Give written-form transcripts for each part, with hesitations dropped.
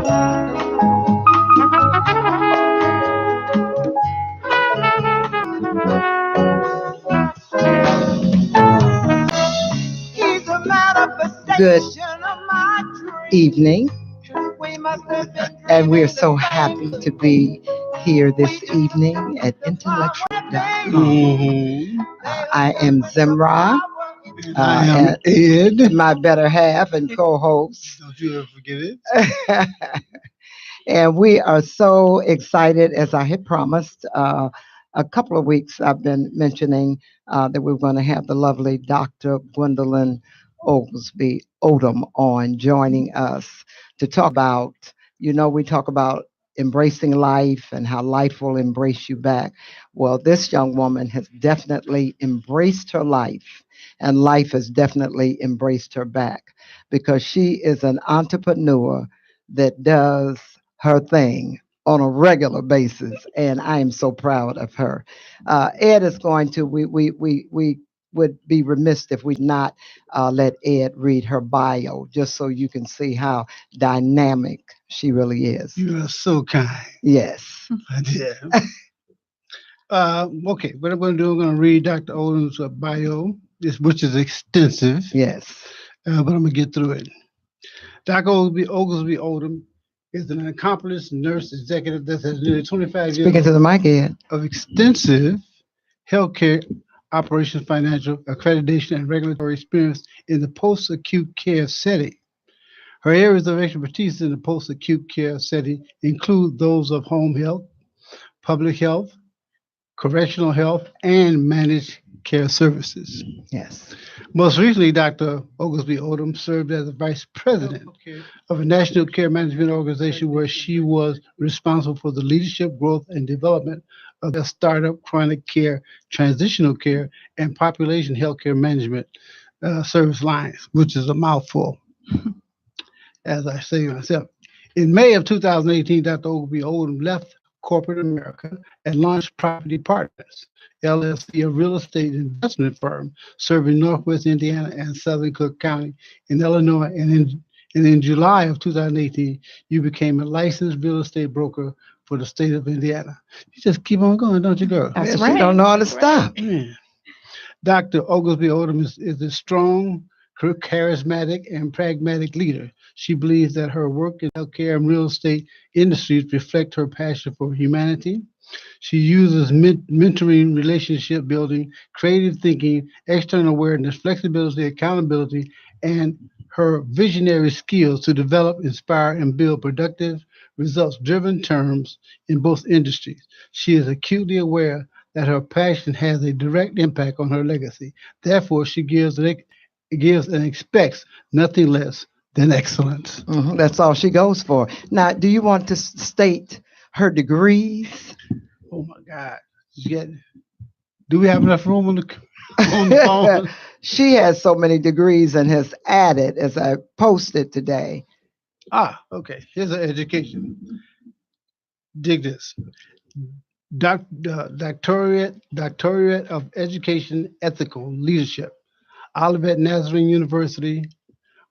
Good evening, and we're so happy to be here this evening at IntellectualRadio-Podcast. I am Zemrah, I am Ed. my better half and co-host. Don't you ever forget it. And we are so excited, as I had promised. A couple of weeks I've been mentioning that we're going to have the lovely Dr. Gwendolyn Oglesby Odom on joining us to talk about, we talk about embracing life and how life will embrace you back. Well, this young woman has definitely embraced her life, and life has definitely embraced her back because she is an entrepreneur that does her thing on a regular basis, and I am so proud of her. Ed is going to. We would be remiss if we not let Ed read her bio, just so you can see how dynamic she really is. You are so kind. Yes. Yeah. Okay, what I'm going to do, I'm going to read Dr. Odom's bio, which is extensive. Yes. But I'm going to get through it. Dr. Oglesby Odom is an accomplished nurse executive that has nearly 25 Speaking years to the mic, Ed. of extensive healthcare operations, financial accreditation, and regulatory experience in the post-acute care setting. Her areas of expertise in the post-acute care setting include those of home health, public health, correctional health, and managed care services. Yes. Most recently, Dr. Oglesby Odom served as the vice president of a national care management organization where she was responsible for the leadership, growth, and development of their startup chronic care, transitional care, and population healthcare management service lines, which is a mouthful, as I say myself. In May of 2018, Dr. Oglesby Odom left corporate America and launched Property Partners, LLC, a real estate investment firm serving Northwest Indiana and Southern Cook County in Illinois. And in July of 2018, you became a licensed real estate broker for the state of Indiana. You just keep on going, don't you, girl? That's right. She don't know how to stop. Yeah. Dr. Oglesby Odom is a strong, charismatic, and pragmatic leader. She believes that her work in healthcare and real estate industries reflect her passion for humanity. She uses mentoring, relationship building, creative thinking, external awareness, flexibility, accountability, and her visionary skills to develop, inspire, and build productive, results-driven terms in both industries. She is acutely aware that her passion has a direct impact on her legacy. Therefore, she gives and expects nothing less than excellence. Mm-hmm. That's all she goes for. Now, do you want to state her degrees? Oh my God! Do we have enough room on the phone? She has so many degrees and has added, as I posted today. Okay. Here's an education. Dig this. Doctorate of Education Ethical Leadership, Olivet Nazarene University,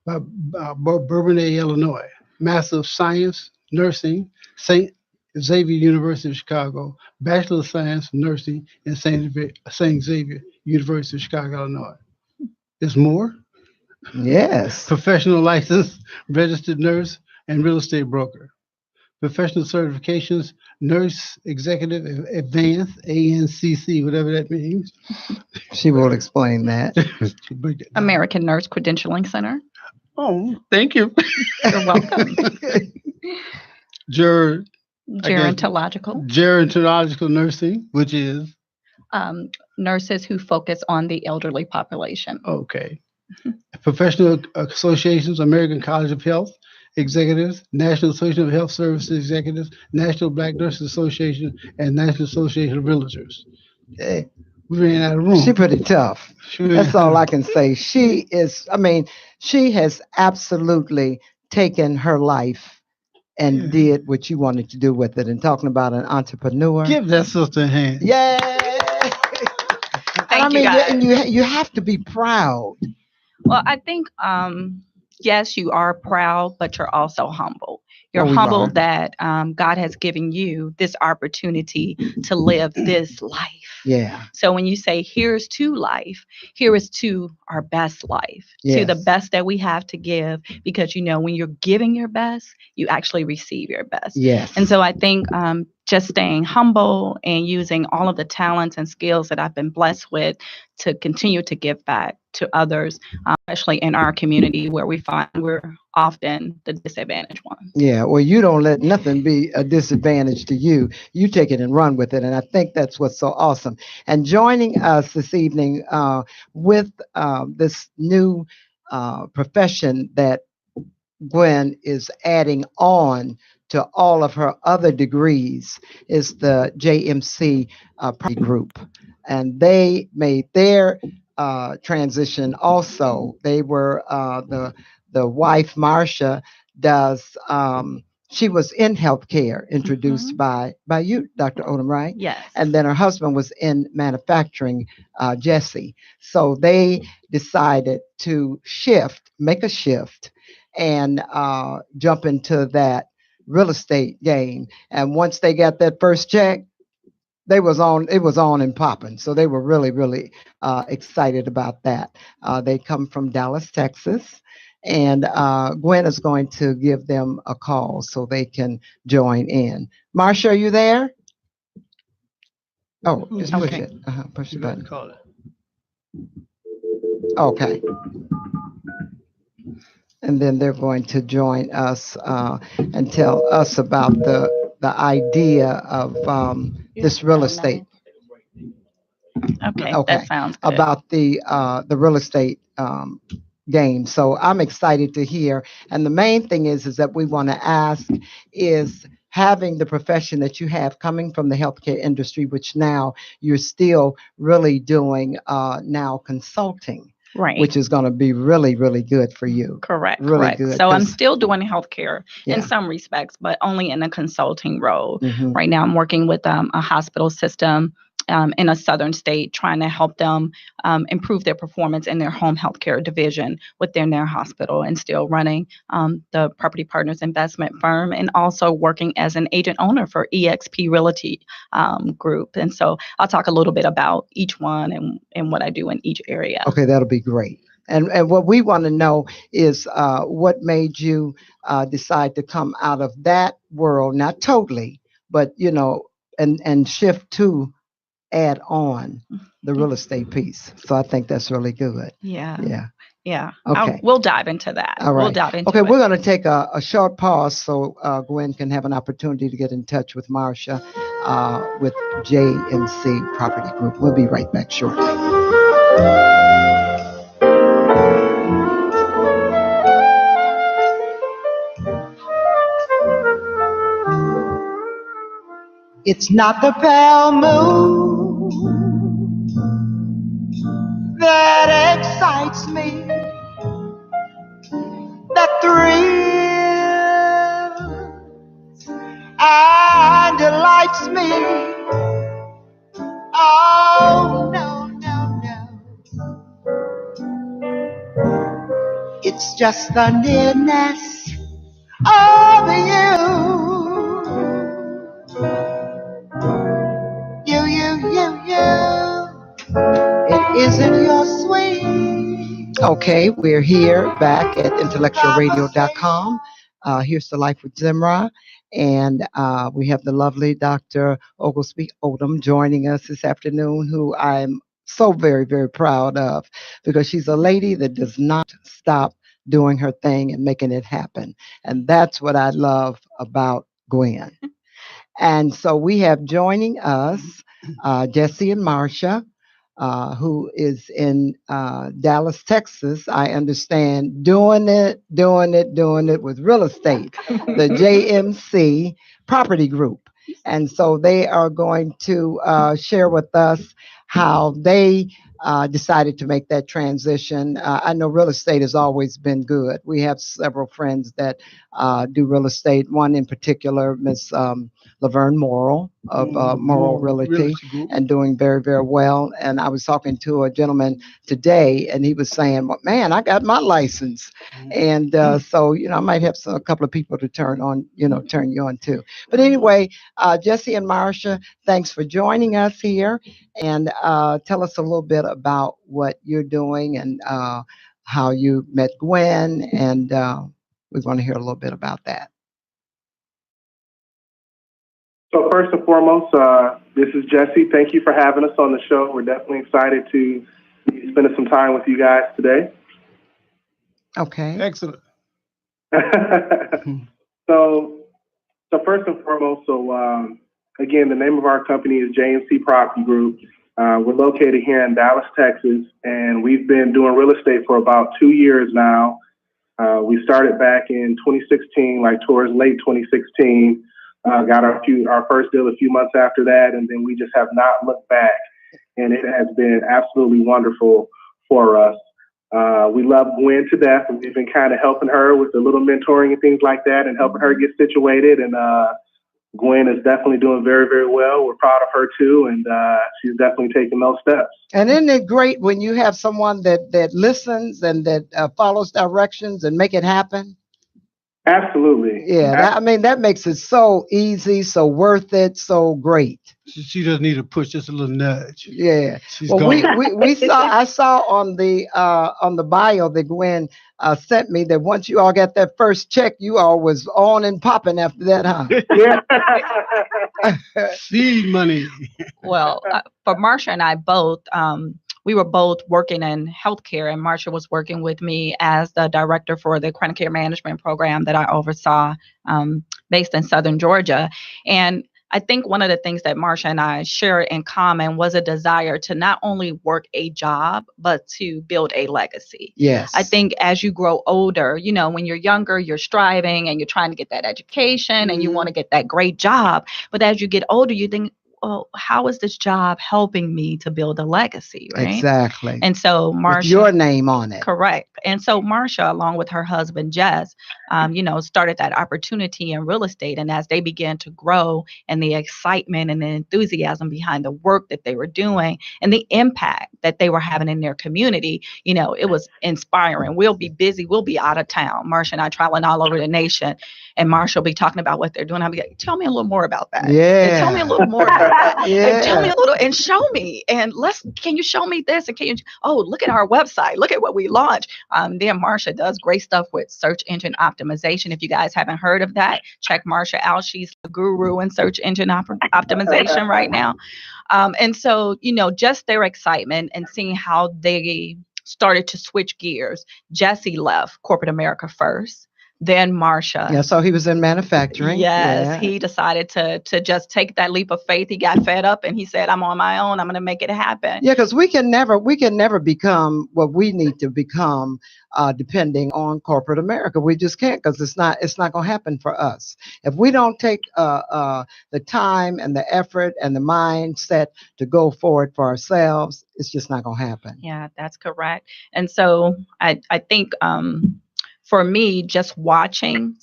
Bourbonnais, Illinois. Master of Science, Nursing, St. Xavier University of Chicago. Bachelor of Science, Nursing in St. Xavier University of Chicago, Illinois. There's more? Yes. Professional license, registered nurse, and real estate broker. Professional certifications, Nurse Executive Advanced, ANCC, whatever that means. She will explain that. American Nurse Credentialing Center. Oh, thank you. You're welcome. Gerontological nursing, which is? Nurses who focus on the elderly population. Okay. Professional associations, American College of Health Executives, National Association of Health Services Executives, National Black Nurses Association, and National Association of Realtors. Hey, we ran out of room. She's pretty tough. That's all I can say. She has absolutely taken her life and did what you wanted to do with it. And talking about an entrepreneur. Give that sister a hand. Yeah. Thank you, guys. And you have to be proud. Well, I think, yes, you are proud, but you're also humble. You're Oh, we humbled are. that God has given you this opportunity to live this life. Yeah. So when you say, here's to life, here is to our best life, to the Yes. best that we have to give, because when you're giving your best, you actually receive your best. Yes. And so I think just staying humble and using all of the talents and skills that I've been blessed with to continue to give back to others, especially in our community where we find we're often the disadvantaged ones. Yeah, well, you don't let nothing be a disadvantage to you. You take it and run with it. And I think that's what's so awesome. And joining us this evening with this new profession that Gwen is adding on to all of her other degrees is the JMC Property Group. And they made their transition also. They were the wife, Marcia, does. She was in healthcare, introduced by you, Dr. Odom, right? Yes. And then her husband was in manufacturing, Jesse. So they decided to make a shift, and jump into that real estate game. And once they got that first check, it was on and popping. So they were really, really excited about that. They come from Dallas, Texas. And Gwen is going to give them a call so they can join in. Marsha, are you there? Oh, just push Okay. it. Push the You got to button. call it. Okay. And then they're going to join us and tell us about the idea of this real estate. Okay, Okay, that sounds good. about the real estate game. So I'm excited to hear. And the main thing is that we want to ask is having the profession that you have coming from the healthcare industry, which now you're still really doing now consulting, Right. which is going to be really, really good for you. Correct. Really Correct. good. So I'm 'Cause- still doing healthcare in Yeah. some respects, but only in a consulting role. Mhm. Right now, I'm working with a hospital system in a southern state, trying to help them improve their performance in their home healthcare division within their hospital, and still running the Property Partners investment firm, and also working as an agent owner for EXP Realty Group. And so I'll talk a little bit about each one and what I do in each area. Okay, that'll be great. And what we want to know is what made you decide to come out of that world, not totally, but and shift to add on the real estate piece. So I think that's really good. Yeah. Yeah. Yeah. Okay. We'll dive into that. All We'll right. dive into Okay, it. we're going to take a short pause so Gwen can have an opportunity to get in touch with Marcia with JMC Property Group. We'll be right back shortly. It's not the pale moon that excites me, that thrills and delights me. Oh, no, no, no. It's just the nearness of you. You. It isn't your sweet. Okay, we're here back at IntellectualRadio.com. Here's the Life with Zemrah. And we have the lovely Dr. Oglesby Odom joining us this afternoon, who I'm so very, very proud of, because she's a lady that does not stop doing her thing and making it happen. And that's what I love about Gwen. And so we have joining us Jesse and Marcia, who is in Dallas, Texas. I understand doing it with real estate, the JMC Property Group. And so they are going to share with us how they decided to make that transition. I know real estate has always been good. We have several friends that do real estate. One in particular, Miss Laverne Morrill of Morrill Realty, Group. and doing very, very well. And I was talking to a gentleman today, and he was saying, well, man, I got my license. And so, I might have a couple of people to turn you on to. But anyway, Jesse and Marsha, thanks for joining us here. And tell us a little bit about what you're doing and how you met Gwen. And we want to hear a little bit about that. So first and foremost, this is Jesse. Thank you for having us on the show. We're definitely excited to be spending some time with you guys today. Okay. Excellent. So first and foremost, again, the name of our company is J&C Property Group. We're located here in Dallas, Texas, and we've been doing real estate for about 2 years now. We started back in 2016, like towards late 2016. Got our first deal a few months after that, and then we just have not looked back. And it has been absolutely wonderful for us. We love Gwen to death, and we've been kind of helping her with a little mentoring and things like that, and helping her get situated. And Gwen is definitely doing very, very well. We're proud of her too, and she's definitely taking those steps. And isn't it great when you have someone that listens and that follows directions and make it happen? Absolutely. Yeah, that makes it so easy, so worth it, so great. She doesn't need a push, just a little nudge. Yeah. She's Well, gone. we saw. I saw on the bio that Gwen sent me that once you all got that first check, you all was on and popping after that, huh? Yeah. Seed money. Well, for Marsha and I both, we were both working in healthcare, and Marsha was working with me as the director for the chronic care management program that I oversaw, based in Southern Georgia. And I think one of the things that Marsha and I shared in common was a desire to not only work a job, but to build a legacy. Yes. I think as you grow older, when you're younger, you're striving and you're trying to get that education and you want to get that great job. But as you get older, you think, well, how is this job helping me to build a legacy, right? Exactly. And so Marsha, with your name on it. Correct. And so Marsha, along with her husband, Jess, started that opportunity in real estate. And as they began to grow and the excitement and the enthusiasm behind the work that they were doing and the impact that they were having in their community, it was inspiring. We'll be busy. We'll be out of town. Marsha and I traveling all over the nation. And Marsha will be talking about what they're doing. I'll be like, tell me a little more about that. Yeah. And tell me a little more about that. Yeah. And tell me a little and show me. And can you show me this? And look at our website. Look at what we launched. Then Marsha does great stuff with search engine optimization. If you guys haven't heard of that, check Marsha out. She's the guru in search engine optimization right now. And so, just their excitement and seeing how they started to switch gears. Jesse left corporate America first. Then Marsha. Yeah, so he was in manufacturing. Yes, Yeah. he decided to just take that leap of faith. He got fed up and he said, I'm on my own. I'm going to make it happen. Yeah, because we can never become what we need to become, depending on corporate America. We just can't, because it's not going to happen for us if we don't take the time and the effort and the mindset to go forward for ourselves. It's just not going to happen. Yeah, that's correct. And so I think for me, just watching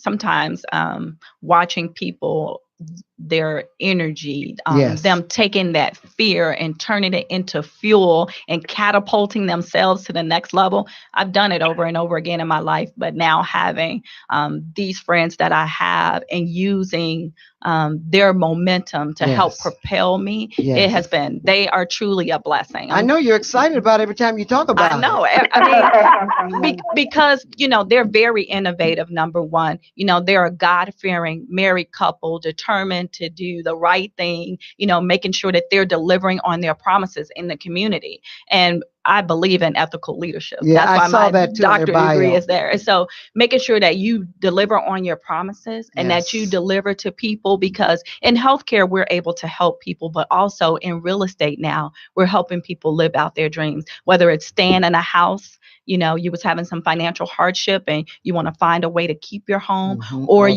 people, their energy, Yes. them taking that fear and turning it into fuel and catapulting themselves to the next level. I've done it over and over again in my life, but now having these friends that I have and using their momentum to help propel me, it has been, they are truly a blessing. I know you're excited about it every time you talk about it. I know. I mean, because, they're very innovative, number one. They're a God-fearing married couple determined to do the right thing, making sure that they're delivering on their promises in the community. And I believe in ethical leadership. Yeah, that's why I saw my that too in your doctorate degree bio. is there. And so making sure that you deliver on your promises and that you deliver to people, because in healthcare, we're able to help people, but also in real estate now, we're helping people live out their dreams, whether it's staying in a house you was having some financial hardship and you want to find a way to keep your home, Mhm. or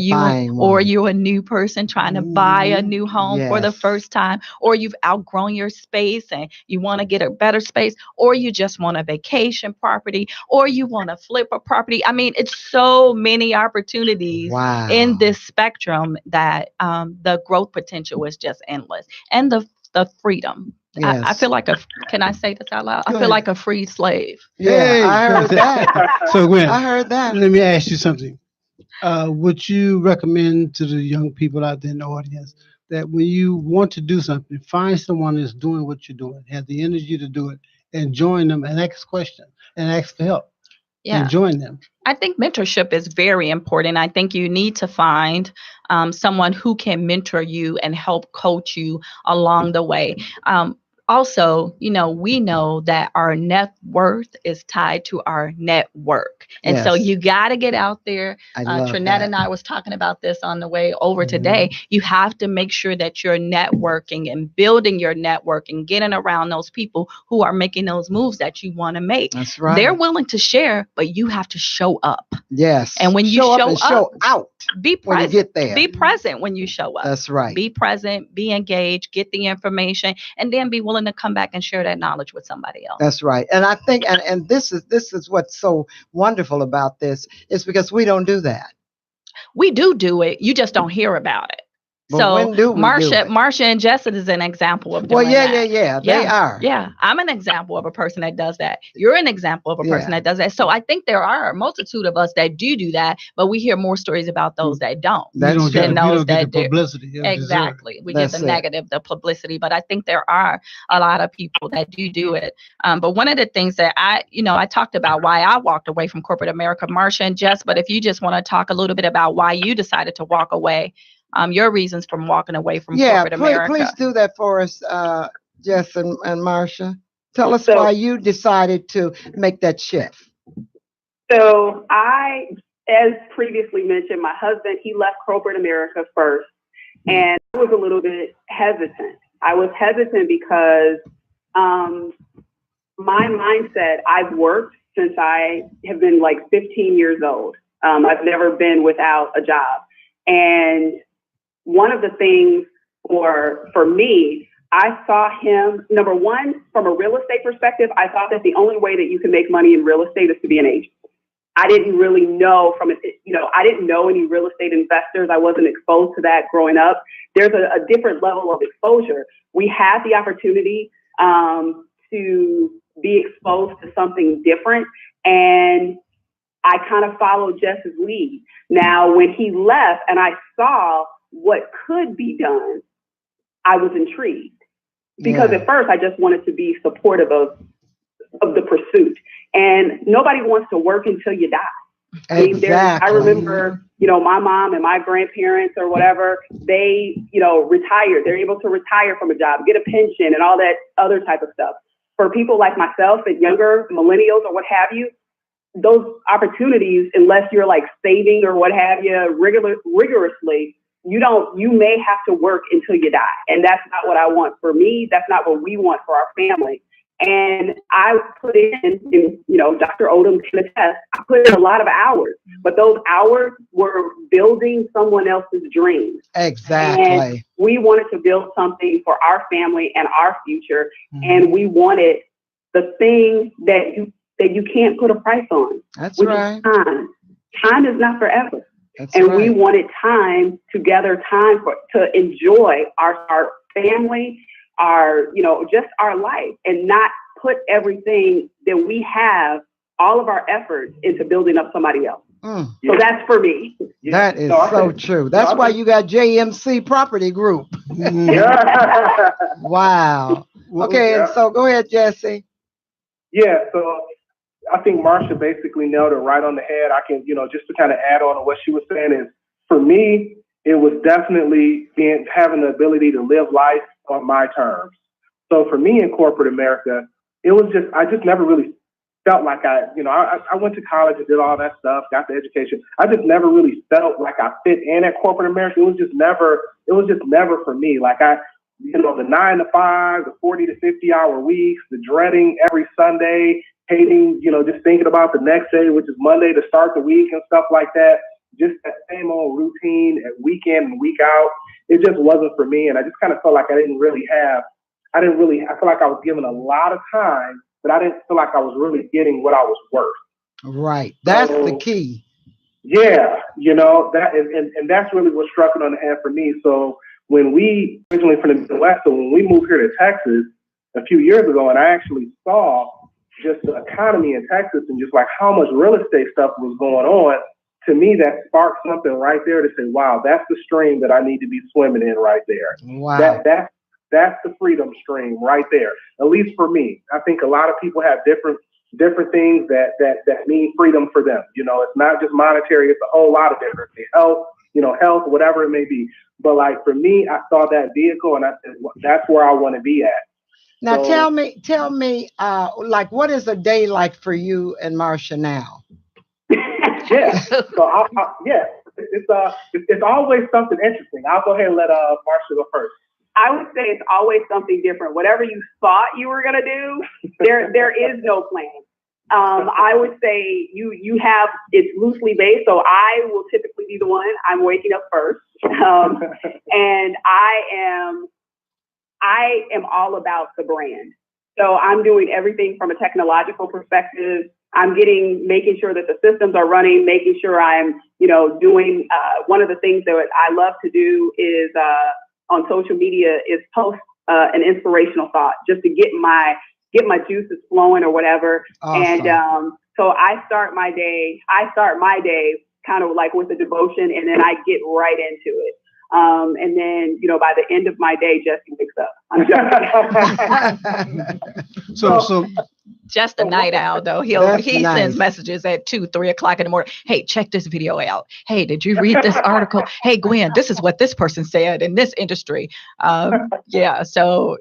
Or you're a new person trying to buy a new home for the Yes. first time, or you've outgrown your space and you want to get a better space, or you just want a vacation property, or you want to flip a property. I mean, it's so many opportunities Wow. in this spectrum that the growth potential is just endless, and the freedom. I Yes. feel like can I say this out loud? I Go feel ahead. like a free slave. Yeah, Hey, I heard that. So Gwen, I heard that. let me ask you something. Would you recommend to the young people out there in the audience that when you want to do something, find someone that's doing what you're doing, have the energy to do it, and join them and ask questions and ask for help Yeah. and join them? I think mentorship is very important. I think you need to find someone who can mentor you and help coach you along the way. Also, we know that our net worth is tied to our network. And so Yes. you got to get out there. I love Trinette that. and I was talking about this on the way over today. You have to make sure that you're networking and building your network and getting around those people who are making those moves that you want to make. That's right. They're willing to share, but you have to show up. Yes. And when you show up show and show out be when you present. get there. Be present when you show up. That's right. Be present, be engaged, get the information, and then be willing to come back and share that knowledge with somebody else. That's right. And I think and this is what's so wonderful about this is because we don't do that. We do it. You just don't hear about it. But So when do we do it? Marsha and Jessica is an example of doing Well, yeah, that. yeah. They are. Yeah, I'm an example of a person that does that. You're an example of a person Yeah. that does that. So I think there are a multitude of us that do that, but we hear more stories about those that don't. We don't get, than we those don't get that the do. publicity. they deserve. Exactly. We That's get the it. negative, the publicity, but I think there are a lot of people that do it. But one of the things that I talked about why I walked away from corporate America, Marsha and Jess, but if you just want to talk a little bit about why you decided to walk away, your reasons from walking away from corporate America. Please do that for us, Jess and Marsha. Tell us So- why you decided to make that shift. So as previously mentioned, my husband, he left corporate America first, and I was a little bit hesitant. I was hesitant because my mindset, I've worked since I have been like 15 years old. I've never been without a job. And one of the things for me, I saw him, number one, from a real estate perspective, I thought that the only way that you can make money in real estate is to be an agent. I didn't really know I didn't know any real estate investors. I wasn't exposed to that growing up. There's a different level of exposure. We had the opportunity to be exposed to something different, and I kind of followed Jess's lead. Now, when he left and I saw what could be done, I was intrigued because Yeah. at first I just wanted to be supportive of the pursuit. And nobody wants to work until you die. Exactly. I remember, my mom and my grandparents or whatever, they, retired. They're able to retire from a job, get a pension and all that other type of stuff. For people like myself and younger millennials or what have you, those opportunities, unless you're like saving or what have you rigorously, you may have to work until you die. And that's not what I want for me. That's not what we want for our family. And I put in, Dr. Odom can attest, I put in a lot of hours, but those hours were building someone else's dreams. Exactly. And we wanted to build something for our family and our future. Mhm. And we wanted the thing that you can't put a price on. That's which right. is time. Time is not forever. That's And right. we wanted time to enjoy our family, just our life, and not put everything that we have, all of our efforts, into building up somebody else. Mm. So that's for me. That is No, I so think- true. That's why you got JMC Property Group. Mhm. Wow. Okay, Yeah. and so go ahead, Jesse. Yeah, so I think Marsha basically nailed it right on the head. I can, just to kind of add on to what she was saying is, for me, it was definitely having the ability to live life on my terms. So for me in corporate America, I just never really felt like I went to college and did all that stuff, got the education. I just never really felt like I fit in at corporate America. It was just never for me. Like the 9 to 5, the 40 to 50 hour weeks, the dreading every Sunday, hating, just thinking about the next day, which is Monday to start the week and stuff like that. Just that same old routine at week in and week out. It just wasn't for me. And I just kind of felt like I feel like I was given a lot of time, but I didn't feel like I was really getting what I was worth. Right. That's the key. Yeah. And that's really what struck it on the head for me. So when we originally from the Midwest, so when we moved here to Texas a few years ago, and I actually saw just the economy in Texas and just like how much real estate stuff was going on, to me, that sparked something right there to say, wow, that's the stream that I need to be swimming in right there. Wow. That's the freedom stream right there. At least for me. I think a lot of people have different things that mean freedom for them. It's not just monetary, it's a whole lot of different things. Health, whatever it may be. But like for me, I saw that vehicle and I said, well, that's where I want to be at. Now tell me, like what is a day like for you and Marsha now? Yeah. So it's always something interesting. I'll go ahead and let Marsha go first. I would say it's always something different. Whatever you thought you were gonna do, there is no plan. I would say you have it's loosely based. So I will typically be the one. I'm waking up first, and I am all about the brand. So I'm doing everything from a technological perspective. I'm making sure that the systems are running, making sure I'm, doing, one of the things that I love to do is, on social media is post, an inspirational thought just to get my juices flowing or whatever. Awesome. And, so I start my day kind of like with a devotion and then I get right into it. And then, by the end of my day, Jesse wakes up. I'm joking. So Just a night owl, though. He sends messages at 2, 3 o'clock in the morning. Hey, check this video out. Hey, did you read this article? Hey, Gwen, this is what this person said in this industry. So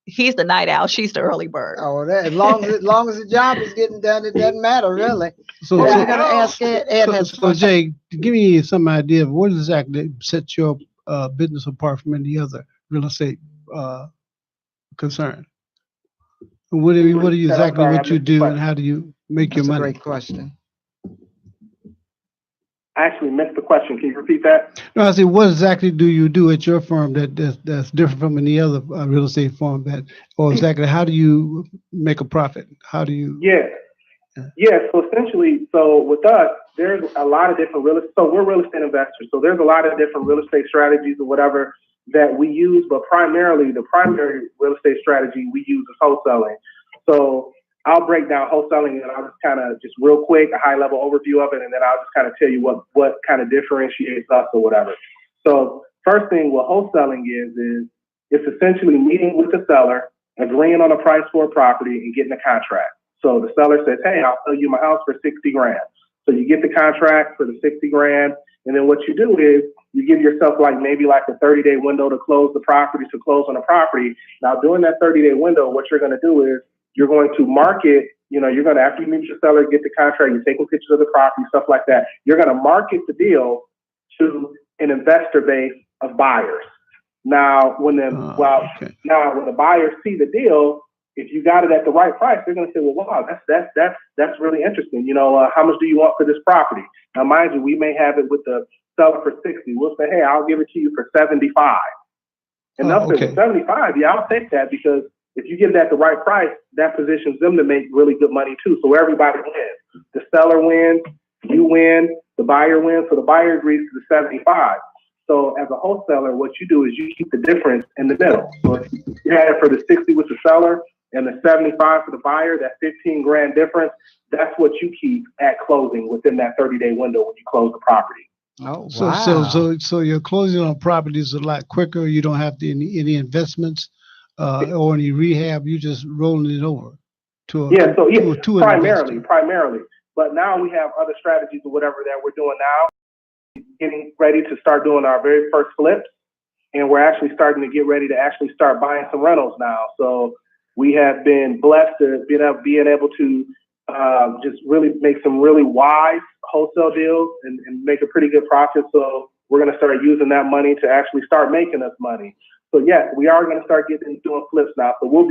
he's the night owl. She's the early bird. Oh, as long as the job is getting done, it doesn't matter really. So you're gonna ask Ed. So Jay, give me some idea of what exactly sets your business apart from any other real estate concern. What are you exactly what you do and how do you make your money? That's a great question. I actually missed the question. Can you repeat that? No, I said, what exactly do you do at your firm that's different from any other real estate firm or exactly how do you make a profit? How do you? Yeah. So essentially, with us, there's a lot of different so we're real estate investors. So there's a lot of different real estate strategies or whatever that we use, but primarily the primary real estate strategy we use is wholesaling. So I'll break down wholesaling and I'll just kind of just real quick, a high level overview of it. And then I'll just kind of tell you what kind of differentiates us or whatever. So first thing what wholesaling is it's essentially meeting with the seller, agreeing on a price for a property and getting a contract. So the seller says, hey, I'll sell you my house for $60,000. So you get the contract for the $60,000. And then what you do is you give yourself maybe a 30-day window to close on a property. Now, during that 30-day window, what you're going to do is you're going to market, after you meet your seller, get the contract, you're taking pictures of the property, stuff like that. You're going to market the deal to an investor base of buyers. Now, when the buyers see the deal, if you got it at the right price, they're going to say, well, wow, that's really interesting. How much do you want for this property? Now, mind you, we may have it with the seller for 60. We'll say, hey, I'll give it to you for 75. And they'll say, 75, yeah, I'll take that because if you get it at the right price, that positions them to make really good money too. So everybody wins. The seller wins, you win, the buyer wins. So the buyer agrees to the 75. So as a wholesaler, what you do is you keep the difference in the middle. So if you had it for the 60 with the seller and the 75 for the buyer, that $15,000 difference, that's what you keep at closing within that 30-day window when you close the property. Oh, wow. So your closing on properties is a lot quicker. You don't have any investments or any rehab. You just rolling it over to primarily. But now we have other strategies or whatever that we're doing now. Getting ready to start doing our very first flips, and we're actually starting to get ready to actually start buying some rentals now. So we have been blessed to being able to just really make some really wise wholesale deals and make a pretty good profit. So we're going to start using that money to actually start making us money. So yes, we are going to start doing flips now. So we'll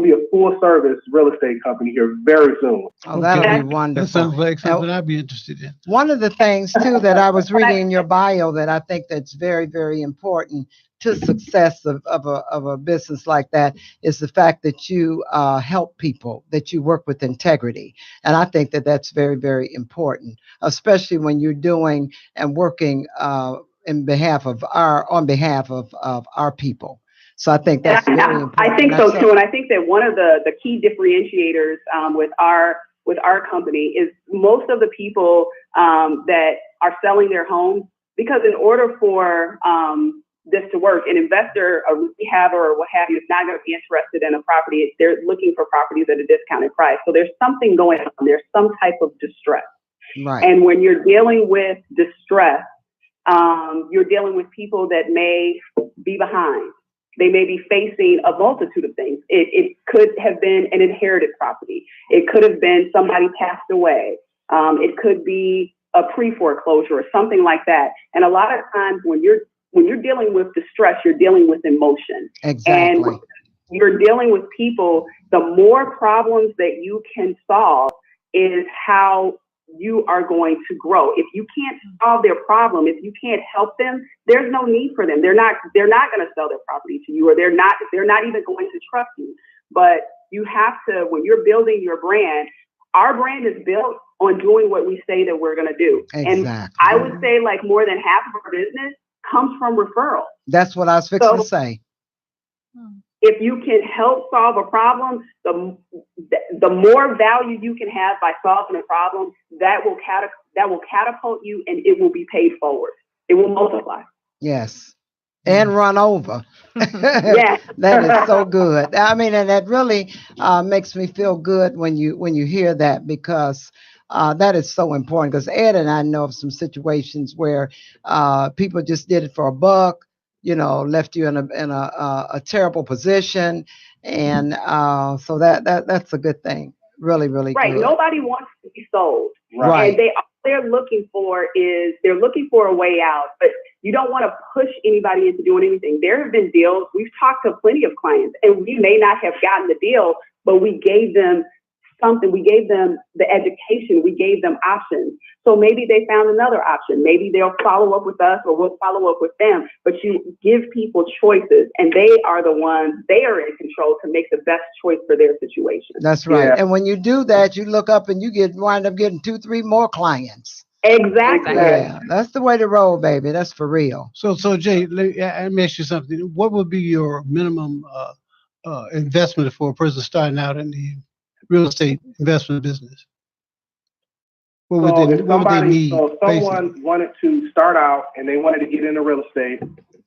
be a full service real estate company here very soon. Oh, that'll Okay. be wonderful. That sounds like something Now, I'd be interested in. one of the things too that I was reading in your bio that I think that's very, very important to success of a business like that is the fact that you help people, that you work with integrity. And I think that that's very, very important, especially when you're doing and working on behalf of our people. So I think that's very important. I think so too, and I think that one of the key differentiators with our company is most of the people that are selling their homes, because in order for this to work, an investor, a rehabber, or what have you, is not going to be interested in a property. They're looking for properties at a discounted price. So there's something going on. There's some type of distress. Right. And when you're dealing with distress, you're dealing with people that may be behind. They may be facing a multitude of things. It could have been an inherited property. It could have been somebody passed away. It could be a pre-foreclosure or something like that. And a lot of times when you're dealing with distress, you're dealing with emotion. Exactly. And you're dealing with people, the more problems that you can solve is how you are going to grow. If you can't solve their problem, if you can't help them, there's no need for them. They're not going to sell their property to you, or they're not even going to trust you. But you have to, when you're building your brand, our brand is built on doing what we say that we're going to do. Exactly. And I would say like more than half of our business comes from referral. That's what I was fixing to say. If you can help solve a problem, the more value you can have by solving a problem, that will catapult you, and it will be paid forward. It will multiply. Yes. And run over. Yeah. That is so good. I mean, and that really makes me feel good when you hear that, because that is so important. Because Ed and I know of some situations where people just did it for a buck, left you in a terrible position, and so that's a good thing. Really, really right. good. Nobody wants to be sold. Right. And they're looking for a way out, but you don't want to push anybody into doing anything. There have been deals. We've talked to plenty of clients, and we may not have gotten the deal, but we gave them something. We gave them the education. We gave them options. So maybe they found another option. Maybe they'll follow up with us, or we'll follow up with them. But you give people choices, and they are in control to make the best choice for their situation. That's right. Yeah. And when you do that, you look up and you wind up getting 2-3 more clients. Exactly. Yeah, that's the way to roll, baby. That's for real. So Jay, let me ask you something. What would be your minimum investment for a person starting out in the real estate investment business? What would they need? So if someone wanted to start out and they wanted to get into real estate,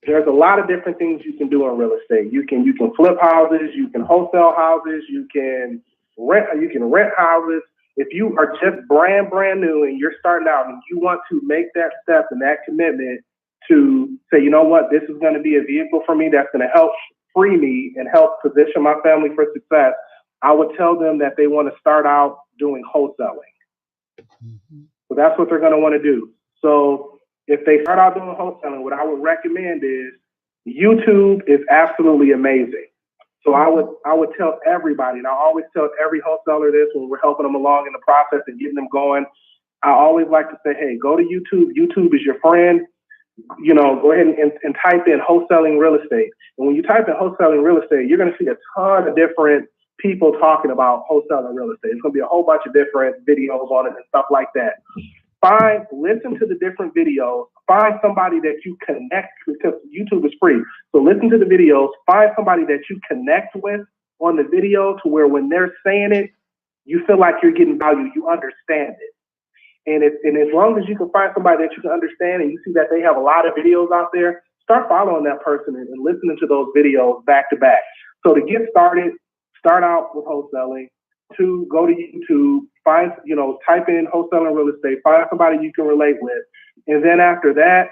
there's a lot of different things you can do in real estate. You can flip houses, you can wholesale houses, you can rent houses. If you are just brand new and you're starting out and you want to make that step and that commitment to say, you know what, this is going to be a vehicle for me that's going to help free me and help position my family for success, I would tell them that they want to start out doing wholesaling. So that's what they're going to want to do. So if they start out doing wholesaling, what I would recommend is YouTube is absolutely amazing. So I would tell everybody, and I always tell every wholesaler this when we're helping them along in the process and getting them going. I always like to say, hey, go to YouTube. YouTube is your friend. Go ahead and type in wholesaling real estate. And when you type in wholesaling real estate, you're going to see a ton of different people talking about wholesaling real estate. It's going to be a whole bunch of different videos on it and stuff like that. Listen to the different videos. Find somebody that you connect, because YouTube is free. So listen to the videos. Find somebody that you connect with on the video to where when they're saying it, you feel like you're getting value. You understand it. And as long as you can find somebody that you can understand and you see that they have a lot of videos out there, start following that person and listening to those videos back to back. So to get started, start out with wholesaling. 2, go to YouTube, type in wholesaling real estate, find somebody you can relate with. And then after that,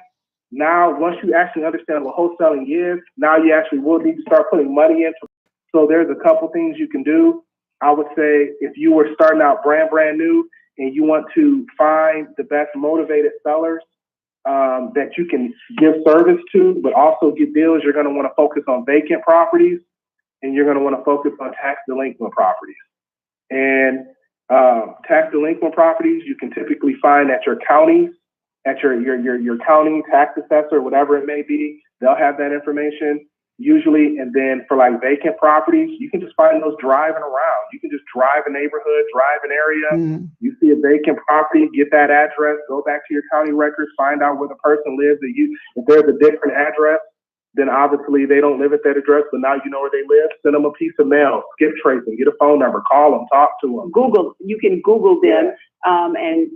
now once you actually understand what wholesaling is, now you actually will need to start putting money into it. So there's a couple things you can do. I would say if you were starting out brand new and you want to find the best motivated sellers that you can give service to, but also get deals. You're going to want to focus on vacant properties, and you're going to want to focus on tax delinquent properties. And tax delinquent properties you can typically find at your counties, at your county tax assessor, whatever it may be. They'll have that information usually. And then for like vacant properties, you can just find those driving around. You can just drive a neighborhood, drive an area. You see a vacant property, get that address, go back to your county records, find out where the person lives. If there's a different address, then obviously they don't live at that address, but now you know where they live. Send them a piece of mail, skip trace them, get a phone number, call them, talk to them. You can Google them, and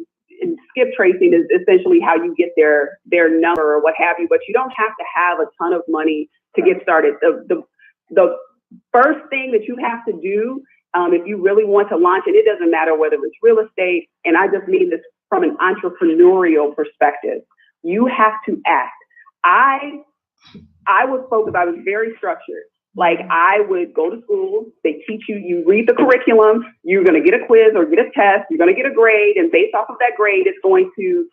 skip tracing is essentially how you get their number or what have you, but you don't have to have a ton of money to get started. The first thing that you have to do, if you really want to launch, and it doesn't matter whether it's real estate, and I just mean this from an entrepreneurial perspective, you have to act. I was focused, I was very structured. Like I would go to school, they teach you, you read the curriculum, you're going to get a quiz or get a test, you're going to get a grade, and based off of that grade, it's going to,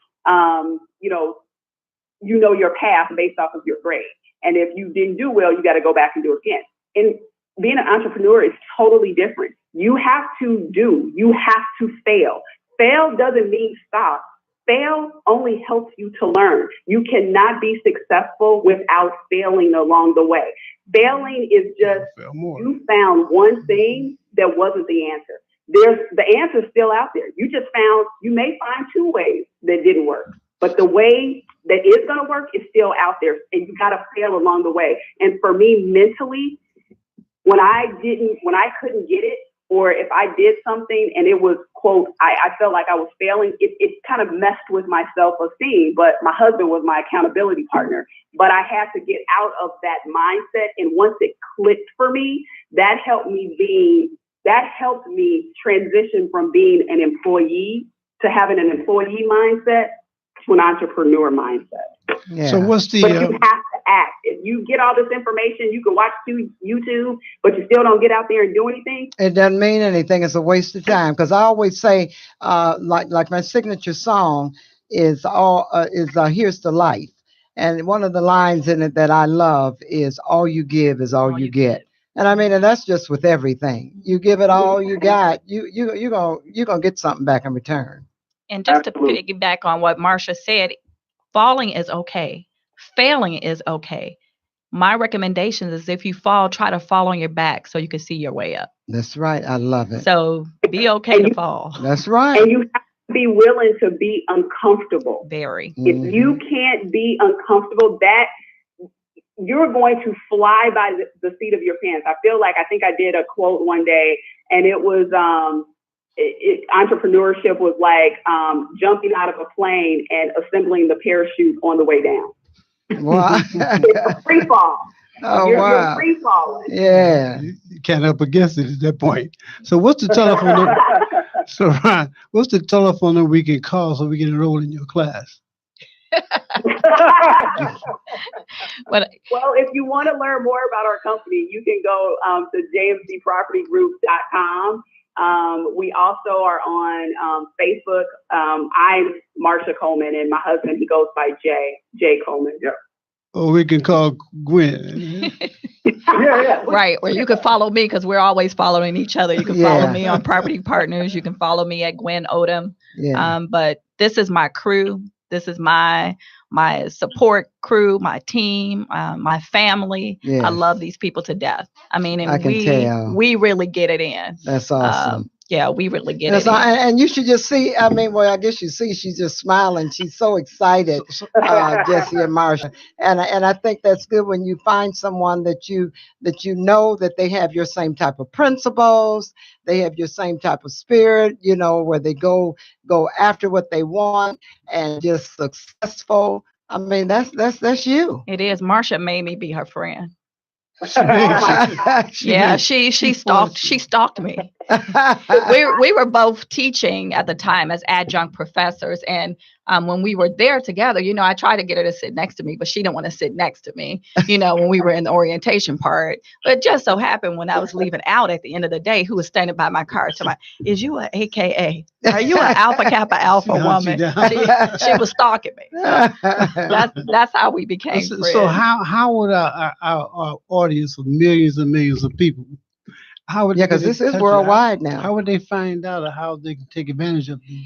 you know your path based off of your grade. And if you didn't do well, you got to go back and do it again. And being an entrepreneur is totally different. You have to fail. Fail doesn't mean stop. Fail only helps you to learn. You cannot be successful without failing along the way. Failing is just, you found one thing that wasn't the answer. The answer's still out there. You may find two ways that didn't work, but the way that is going to work is still out there, and you got to fail along the way. And for me, mentally, when I couldn't get it, or if I did something and it was, quote, I felt like I was failing, it kind of messed with my self-esteem. But my husband was my accountability partner. But I had to get out of that mindset. And once it clicked for me, that helped me transition from being an employee to having an employee mindset to an entrepreneur mindset. Yeah. So what's the? But you have to act. If you get all this information, you can watch YouTube, but you still don't get out there and do anything. It doesn't mean anything. It's a waste of time. Because I always say, like my signature song is "Here's to Life," and one of the lines in it that I love is "All you give is all you get." And I mean, and that's just with everything. You give it all you got, you're gonna get something back in return. And just to piggyback on what Marsha said, falling is okay. Failing is okay. My recommendation is if you fall, try to fall on your back so you can see your way up. That's right. I love it. So be okay to fall. That's right. And you have to be willing to be uncomfortable. Very. If you can't be uncomfortable, that you're going to fly by the seat of your pants. I think I did a quote one day, and it was, entrepreneurship was like jumping out of a plane and assembling the parachute on the way down. Wow. It's a free fall. Oh, you're free falling. Yeah. You can't up against it at that point. So what's the telephone number? So Ron, what's the telephone number we can call so we can enroll in your class? Well, if you want to learn more about our company, you can go to jmcpropertygroup.com. We also are on Facebook. I'm Marsha Coleman, and my husband, he goes by Jay Coleman. Yeah. Or we can call Gwen. Yeah. Right. Or you can follow me because we're always following each other. You can follow me on Property Partners. You can follow me at Gwen Odom. Yeah. But this is my crew. This is my support crew, my team, my family. Yes. I love these people to death. I mean, and I can tell. we really get it in. That's awesome. Yeah, we really get it in. And you should just see, I mean, well, I guess you see, she's just smiling. She's so excited, Jessie and Marsha. And I think that's good when you find someone that you know that they have your same type of principles, they have your same type of spirit, where they go after what they want and just successful. I mean, that's you. It is. Marsha made me be her friend. Yeah, she stalked me. We were both teaching at the time as adjunct professors, and when we were there together, I tried to get her to sit next to me, but she didn't want to sit next to me, when we were in the orientation part. But it just so happened when I was leaving out at the end of the day, who was standing by my car to my, is you an AKA? Are you an Alpha Kappa Alpha woman? She was stalking me. That's how we became friends. So how would our audience of millions and millions of people, how would because this is worldwide now. How would they find out, or how they can take advantage of the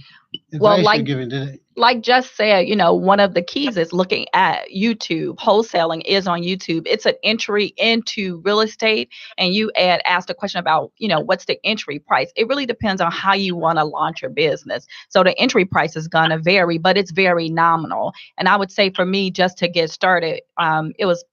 advice you're giving today? Like just said, one of the keys is looking at YouTube. Wholesaling is on YouTube. It's an entry into real estate. And you asked a question about, what's the entry price? It really depends on how you want to launch your business. So the entry price is going to vary, but it's very nominal. And I would say for me, just to get started, it was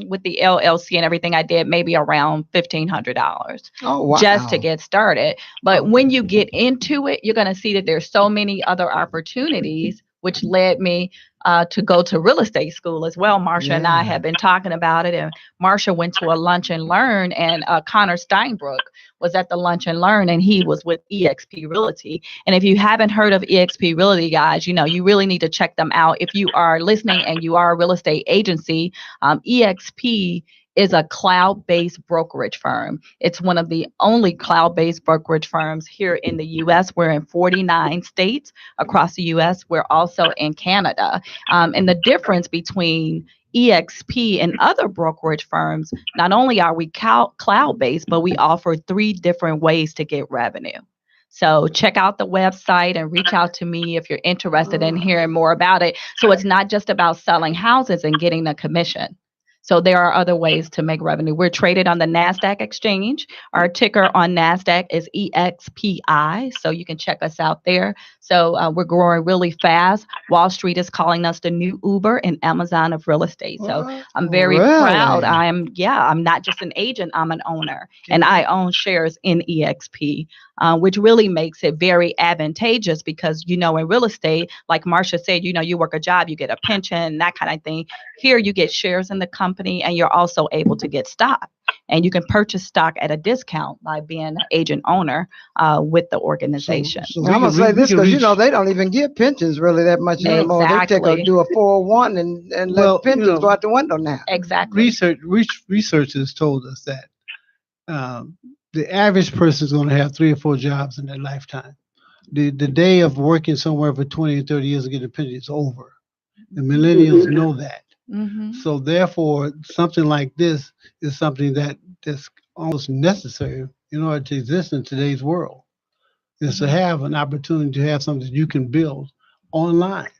with the LLC and everything I did, maybe around $1,500 just to get started. But when you get into it, you're going to see that there's so many other opportunities, which led me to go to real estate school as well. Marsha and I have been talking about it, and Marsha went to a lunch and learn, and Connor Steinbrook was at the lunch and learn, and he was with eXp Realty. And if you haven't heard of eXp Realty, guys, you really need to check them out. If you are listening and you are a real estate agency, eXp is a cloud-based brokerage firm. It's one of the only cloud-based brokerage firms here in the U.S. We're in 49 states across the U.S. We're also in Canada. And the difference between eXp and other brokerage firms, not only are we cloud-based, but we offer 3 different ways to get revenue. So check out the website and reach out to me if you're interested in hearing more about it. So it's not just about selling houses and getting the commission. So there are other ways to make revenue. We're traded on the NASDAQ exchange. Our ticker on NASDAQ is EXPI. So you can check us out there. So we're growing really fast. Wall Street is calling us the new Uber and Amazon of real estate. So I'm very proud. I'm not just an agent, I'm an owner. And I own shares in EXP, which really makes it very advantageous because, in real estate, like Marsha said, you work a job, you get a pension, that kind of thing. Here you get shares in the company, and you're also able to get stock. And you can purchase stock at a discount by being an agent owner with the organization. So I'm going to say this because, they don't even give pensions really that much anymore. Exactly. They do a 401 and let pensions go out the window now. Exactly. Research has told us that the average person is going to have 3 or 4 jobs in their lifetime. The day of working somewhere for 20 or 30 years to get a pension is over. The millennials know that. Mm-hmm. So therefore, something like this is something that's almost necessary in order to exist in today's world, is to have an opportunity to have something you can build online,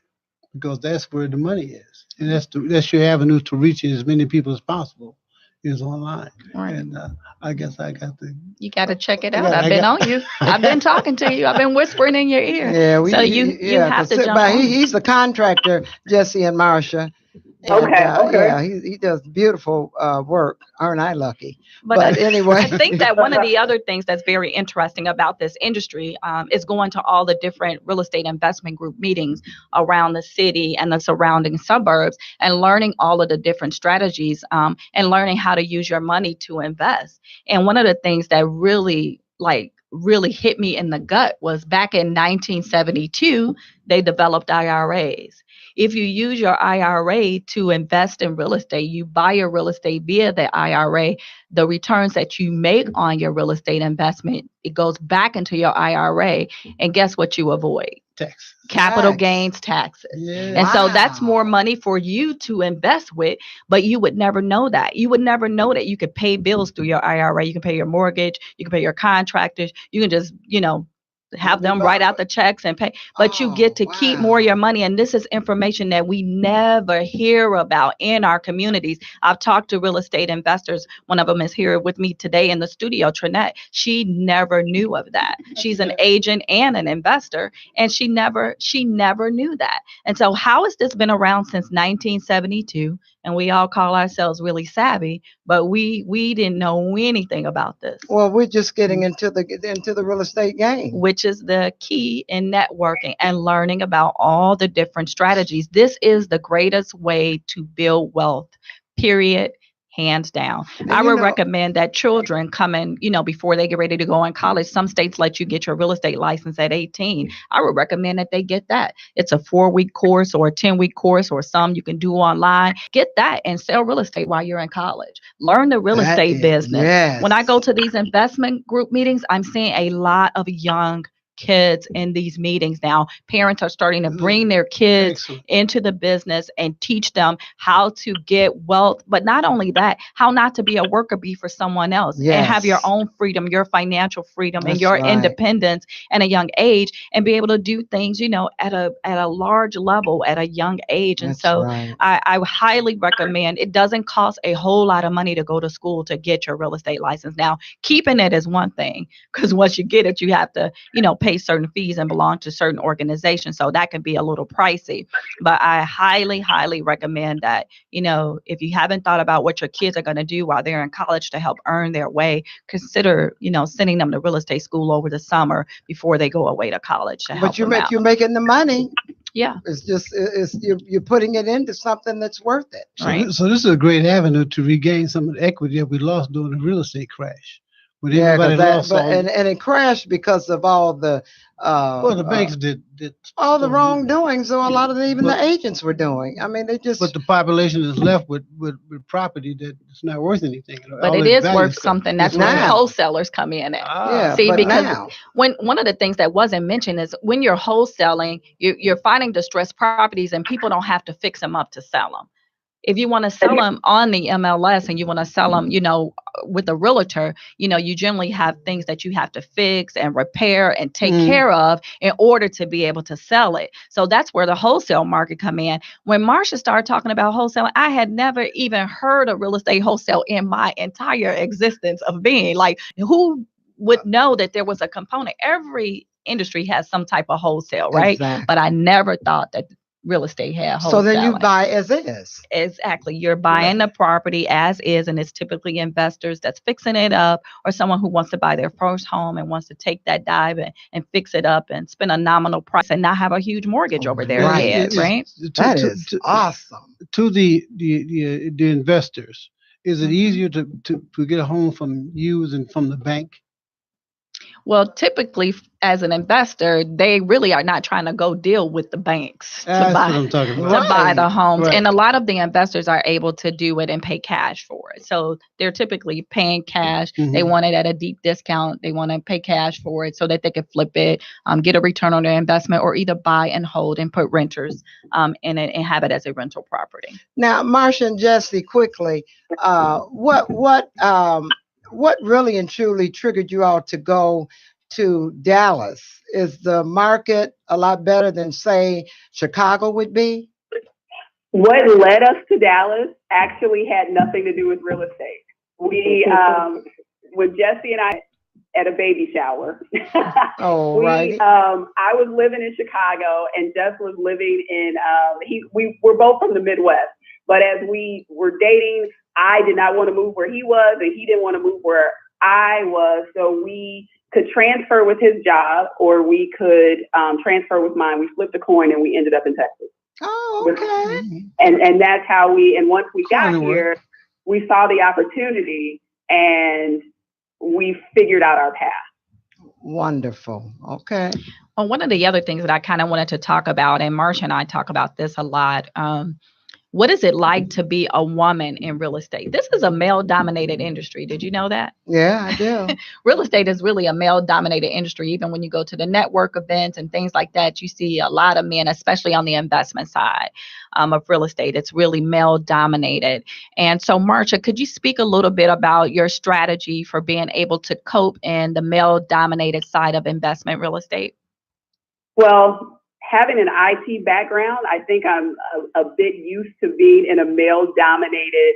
because that's where the money is. And that's your avenue to reach as many people as possible is online. Right. And I guess I got to. You got to check it out. I've been on you. I've been talking to you. I've been whispering in your ear. Yeah, you have to jump on. He's the contractor, Jesse and Marsha. And, okay. Yeah, he does beautiful work. Aren't I lucky? But anyway. I think that one of the other things that's very interesting about this industry is going to all the different real estate investment group meetings around the city and the surrounding suburbs and learning all of the different strategies and learning how to use your money to invest. And one of the things that really hit me in the gut was back in 1972, they developed IRAs. If you use your IRA to invest in real estate, you buy your real estate via the IRA, the returns that you make on your real estate investment, it goes back into your IRA. And guess what you avoid? Tax. Capital gains taxes. Yeah. And so that's more money for you to invest with, but you would never know that. You would never know that you could pay bills through your IRA. You can pay your mortgage, you can pay your contractors, you can just, have them write out the checks and pay, but you get to keep more of your money. And this is information that we never hear about in our communities. I've talked to real estate investors. One of them is here with me today in the studio, Trinette. She never knew of that. She's an agent and an investor, and she never knew that. And so how has this been around since 1972? And we all call ourselves really savvy, but we didn't know anything about this. Well, we're just getting into the real estate game, which is the key in networking and learning about all the different strategies. This is the greatest way to build wealth, period, hands down. And I you would know, recommend that children come in, before they get ready to go in college. Some states let you get your real estate license at 18. I would recommend that they get that. It's a 4-week course or a 10-week course, or some you can do online. Get that and sell real estate while you're in college. Learn the real that estate is, business. yes. When I go to these investment group meetings, I'm seeing a lot of young kids in these meetings now. Parents are starting to bring their kids Excellent. into the business and teach them how to get wealth, but not only that, how not to be a worker bee for someone else and have your Yes. own freedom, your financial freedom, and That's your right. independence at a young age, and be able to do things, at a large level at a young age. And That's so right. I highly recommend. It doesn't cost a whole lot of money to go to school to get your real estate license. Now, keeping it is one thing, because once you get it, you have to, pay certain fees and belong to certain organizations. So that can be a little pricey. But I highly, highly recommend that, if you haven't thought about what your kids are going to do while they're in college to help earn their way, consider, sending them to real estate school over the summer before they go away to college to help But them out. you're making the money. Yeah. It's just you're putting it into something that's worth it. Right. So this is a great avenue to regain some of the equity that we lost during the real estate crash. When Yeah, everybody because lost all, and it crashed because of all the well, the banks did all the stuff. wrongdoings, or a lot of even But- the agents were doing. I mean, they just But the population is left with property that's not worth anything. But All it its is value worth stuff. something. That's It's where now. worth- wholesalers come in at. yeah. See, but because now, one of the things that wasn't mentioned is when you're wholesaling, you're finding distressed properties and people don't have to fix them up to sell them. If you want to sell them on the MLS and you want to sell them, with a realtor, you generally have things that you have to fix and repair and take care of in order to be able to sell it. So that's where the wholesale market come in. When Marsha started talking about wholesaling, I had never even heard of real estate wholesale in my entire existence of being. Like, who would know that there was a component? Every industry has some type of wholesale, right? exactly. But I never thought that real estate had wholesale. So then you buy as is. Exactly. You're buying the property as is, and it's typically investors that's fixing it up, or someone who wants to buy their first home and wants to take that dive and fix it up and spend a nominal price and not have a huge mortgage over their Right. head, right? That is awesome. To the investors, is it easier to get a home from you than from the bank? Well, typically, as an investor, they really are not trying to go deal with the banks That's what I'm talking about. to buy the homes. Right. And a lot of the investors are able to do it and pay cash for it. So they're typically paying cash. They want it at a deep discount. They want to pay cash for it so that they can flip it, get a return on their investment, or either buy and hold and put renters in it and have it as a rental property. Now, Marsha and Jesse, quickly, what really and truly triggered you all to go to Dallas? Is the market a lot better than, say, Chicago would be? What led us to Dallas actually had nothing to do with real estate. We, with Jesse and I, at a baby shower. Oh, right. I was living in Chicago, and Jess was living in. We were both from the Midwest, but as we were dating, I did not want to move where he was, and he didn't want to move where I was. So we could transfer with his job, or we could transfer with mine. We flipped a coin, and we ended up in Texas. Oh, okay. And that's how and once we got Anyway. here, we saw the opportunity, and we figured out our path. Wonderful. Okay. Well, one of the other things that I kind of wanted to talk about, and Marsha and I talk about this a lot, what is it like to be a woman in real estate? This is a male-dominated industry. Did you know that? Yeah, I do. Real estate is really a male-dominated industry. Even when you go to the network events and things like that, you see a lot of men, especially on the investment side of real estate. It's really male-dominated. And so, Marsha, could you speak a little bit about your strategy for being able to cope in the male-dominated side of investment real estate? Well, having an IT background, I think I'm a bit used to being in a male-dominated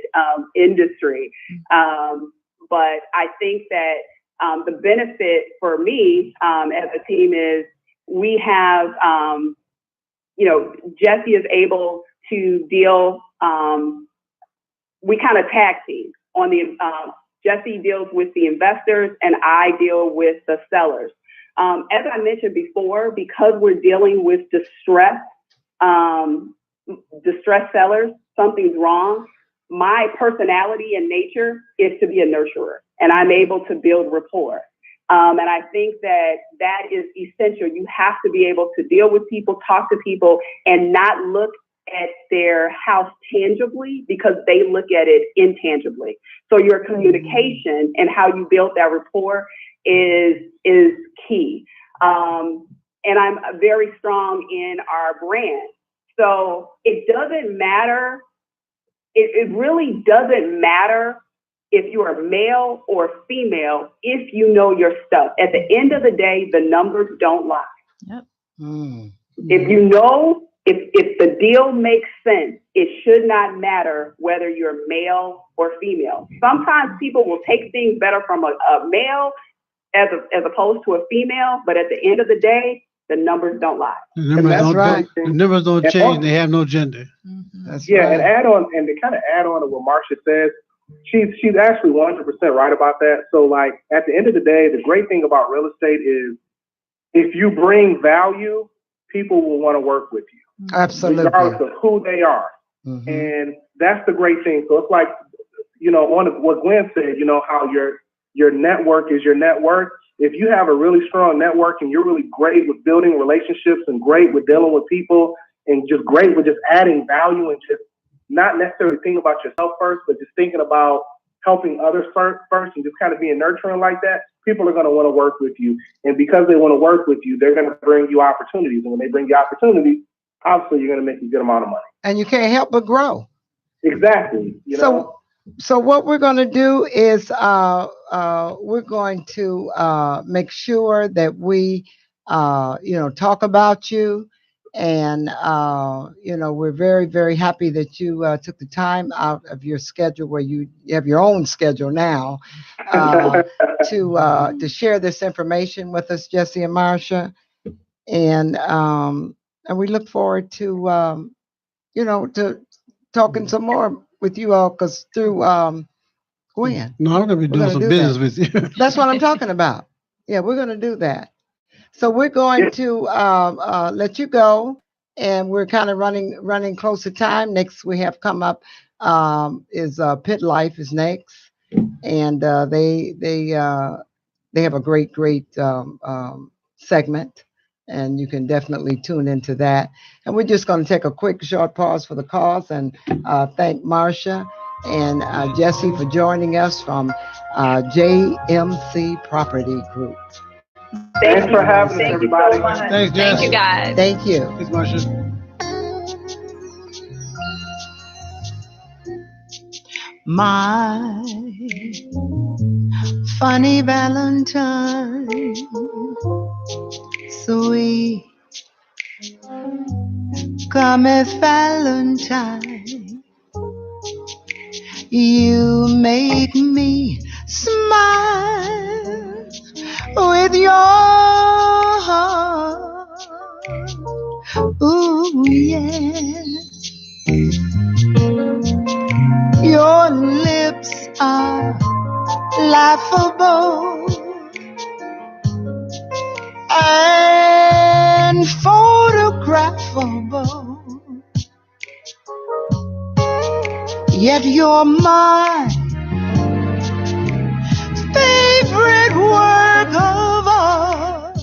industry. But I think that the benefit for me as a team is we have, Jesse is able to deal, we kind of tag team on the, Jesse deals with the investors and I deal with the sellers. As I mentioned before, because we're dealing with distressed sellers, something's wrong. my personality and nature is to be a nurturer, and I'm able to build rapport. And I think that is essential. You have to be able to deal with people, talk to people, and not look at their house tangibly, because they look at it intangibly. So your communication and how you build that rapport is key. And I'm very strong in our brand. So it doesn't matter. It really doesn't matter if you are male or female, if you know your stuff. At the end of the day, the numbers don't lie. Yep. If you know, if the deal makes sense, it should not matter whether you're male or female. Sometimes people will take things better from a male as opposed to a female, but at the end of the day, the numbers don't lie. The numbers don't change. They have no gender. That's yeah, right. and to kind of add on to what Marcia says, she's actually 100% right about that. So, like, at the end of the day, the great thing about real estate is if you bring value, people will want to work with you. Absolutely. Regardless of who they are. Mm-hmm. And that's the great thing. So it's like, on what Gwen said, how your network is your net worth. If you have a really strong network and you're really great with building relationships and great with dealing with people and just great with just adding value and just not necessarily thinking about yourself first, but just thinking about helping others first and just kind of being nurturing like that, people are going to want to work with you. And because they want to work with you, they're going to bring you opportunities. And when they bring you opportunities, obviously you're going to make a good amount of money. And you can't help but grow. Exactly. So what we're going to do is we're going to make sure that we, talk about you. And, we're very, very happy that you took the time out of your schedule, where you have your own schedule now, to share this information with us, Jesse and Marcia. And we look forward to, to talking some more with you all, because through Gwen. No, I'm going to be doing some business with you. That's what I'm talking about. Yeah, we're going to do that. So we're going to let you go, and we're kind of running close to time. Next we have come up is Pit Life is next, and they have a great segment, and you can definitely tune into that. And we're just going to take a quick short pause for the cause and thank Marcia and Jesse for joining us from JMC Property Group. Thanks for having us, everybody. Thanks, Jess. Thank you, guys. Thank you. Thanks, Marcia. My funny Valentine, sweet cometh Valentine, you make me smile with your heart. Ooh, yeah. Your lips are laughable and photographable, yet you're my favorite work of art.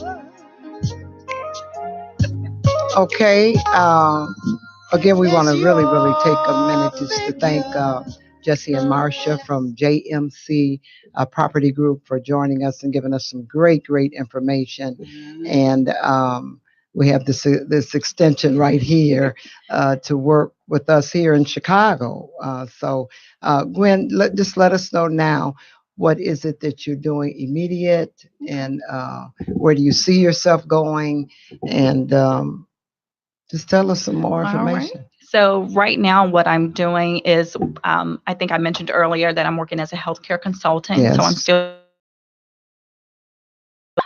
Okay. Again, we want to really take a minute just to thank Jesse and Marcia from JMC Property Group for joining us and giving us some great information. And we have this extension right here to work with us here in Chicago. So Gwen, just let us know now, what is it that you're doing immediate, and where do you see yourself going? And just tell us some more information. All right. So right now, what I'm doing is, I think I mentioned earlier that I'm working as a healthcare consultant. Yes. So I'm still.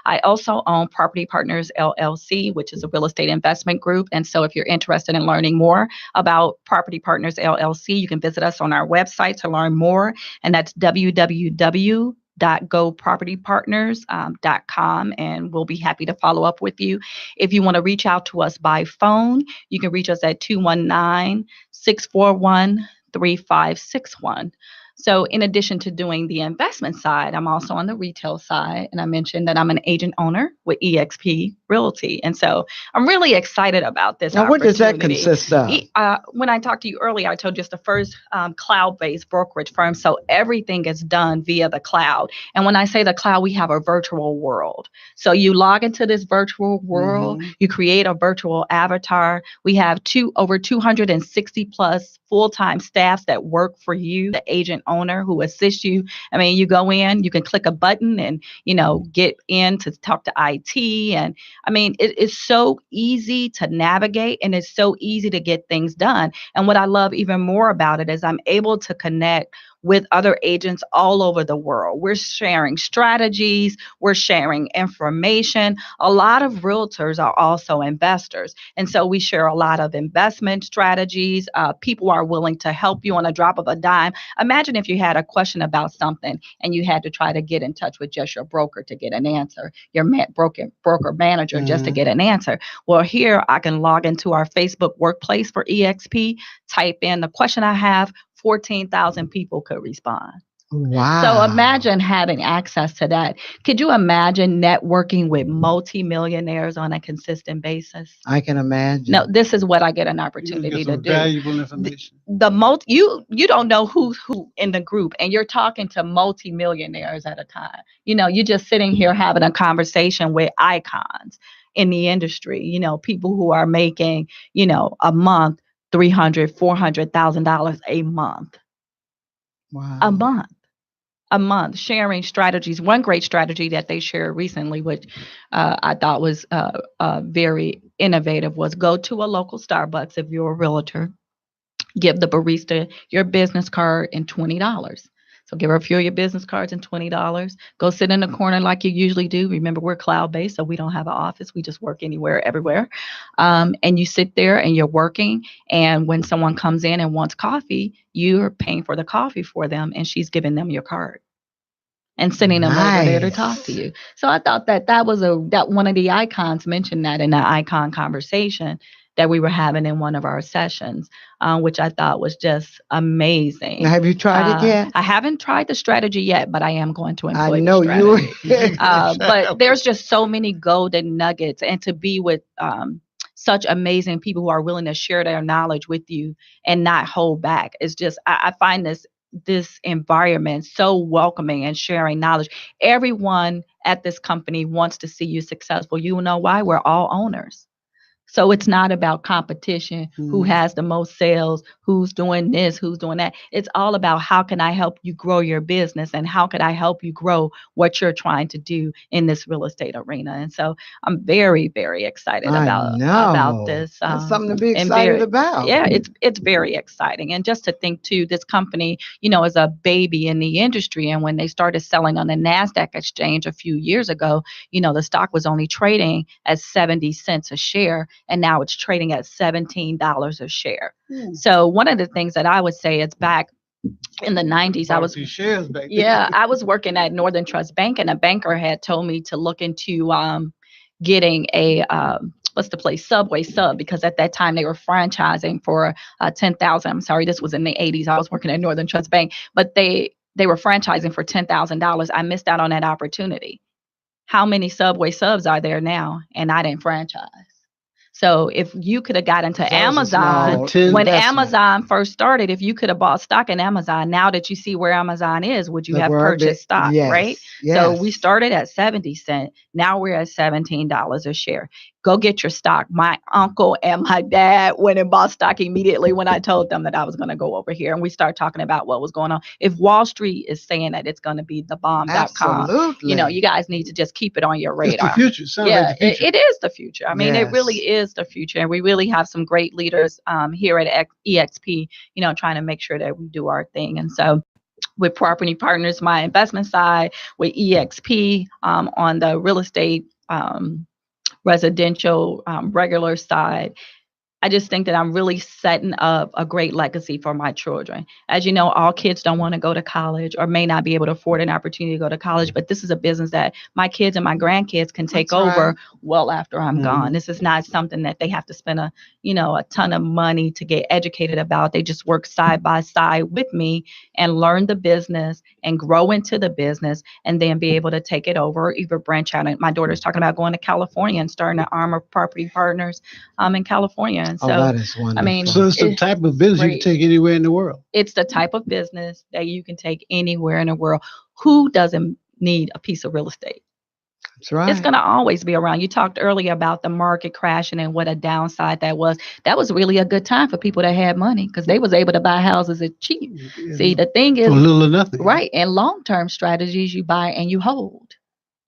I also own Property Partners LLC, which is a real estate investment group. And so if you're interested in learning more about Property Partners LLC, you can visit us on our website to learn more. And that's www.gopropertypartners.com, and we'll be happy to follow up with you. If you want to reach out to us by phone, you can reach us at 219-641 888-888-3561. So in addition to doing the investment side, I'm also on the retail side. And I mentioned that I'm an agent owner with eXp Realty. And so I'm really excited about this Now, what does that opportunity. consist of? When I talked to you earlier, I told you it's the first cloud-based brokerage firm. So everything is done via the cloud. And when I say the cloud, we have a virtual world. So you log into this virtual world, you create a virtual avatar. We have over 260 plus full-time staffs that work for you, the agent owner who assists you. I mean, you go in, you can click a button and, get in to talk to IT. And I mean, it is so easy to navigate and it's so easy to get things done. And what I love even more about it is I'm able to connect with other agents all over the world. We're sharing strategies, we're sharing information. A lot of realtors are also investors. And so we share a lot of investment strategies. People are willing to help you on a drop of a dime. Imagine if you had a question about something and you had to try to get in touch with just your broker to get an answer, your broker manager just to get an answer. Well, here I can log into our Facebook Workplace for eXp, type in the question I have, 14,000 people could respond. Wow. So imagine having access to that. Could you imagine networking with multimillionaires on a consistent basis? I can imagine. No, this is what I get an opportunity to do. Valuable information. You don't know who's who in the group, and you're talking to multimillionaires at a time. You're just sitting here having a conversation with icons in the industry. People who are making, a month $300,000, $400,000 a month. Wow. A month, sharing strategies. One great strategy that they shared recently, which I thought was very innovative, was go to a local Starbucks if you're a realtor, give the barista your business card and $20. So give her a few of your business cards and $20. Go sit in the corner like you usually do. Remember, we're cloud-based, so we don't have an office. We just work anywhere, everywhere. And you sit there and you're working. And when someone comes in and wants coffee, you're paying for the coffee for them, and she's giving them your card and sending them over there to talk to you. So I thought that was that one of the icons mentioned that in the icon conversation that we were having in one of our sessions, which I thought was just amazing. Now, have you tried it yet? I haven't tried the strategy yet, but I am going to employ I know the strategy. you. But there's just so many golden nuggets, and to be with such amazing people who are willing to share their knowledge with you and not hold back. It's just, I find this environment so welcoming and sharing knowledge. Everyone at this company wants to see you successful. You know why? We're all owners. So it's not about competition, who has the most sales, who's doing this, who's doing that. It's all about how can I help you grow your business and how can I help you grow what you're trying to do in this real estate arena. And so I'm very, very excited about this. That's something to be excited about. Yeah, it's very exciting. And just to think too, this company, is a baby in the industry. And when they started selling on the NASDAQ exchange a few years ago, the stock was only trading at 70 cents a share. And now it's trading at $17 a share. So one of the things that I would say is back in the 90s, I was working at Northern Trust Bank, and a banker had told me to look into getting a what's the place, Subway sub, because at that time they were franchising for 10,000. I'm sorry, this was in the 80s. I was working at Northern Trust Bank, but they were franchising for $10,000. I missed out on that opportunity. How many Subway subs are there now? And I didn't franchise. So if you could have got into Amazon when Amazon first started, if you could have bought stock in Amazon, now that you see where Amazon is, would you have purchased stock, right? Yes. So we started at 70 cents. Now we're at $17 a share. Go get your stock. My uncle and my dad went and bought stock immediately when I told them that I was going to go over here. And we started talking about what was going on. If Wall Street is saying that it's going to be the bomb.com, you guys need to just keep it on your radar. It's the future. Like the future. It is the future. I mean, it really is the future. And we really have some great leaders here at eXp, trying to make sure that we do our thing. And so with Property Partners, my investment side, with eXp on the real estate residential regular side, I just think that I'm really setting up a great legacy for my children. As you know, all kids don't want to go to college or may not be able to afford an opportunity to go to college, but this is a business that my kids and my grandkids can take That's over right. well after I'm gone. This is not something that they have to spend a ton of money to get educated about. They just work side by side with me and learn the business and grow into the business and then be able to take it over or either branch out. And my daughter's talking about going to California and starting an arm of property partners in California. And Oh, so, that is I mean, wonderful. So it's the type of business you can great. take anywhere in the world. It's the type of business that you can take anywhere in the world. Who doesn't need a piece of real estate? That's It's right. going to always be around. You talked earlier about the market crashing and what a downside that was. That was really a good time for people that had money because they was able to buy houses at cheap. See, the thing For is, little or nothing. right, in long-term strategies, you buy and you hold.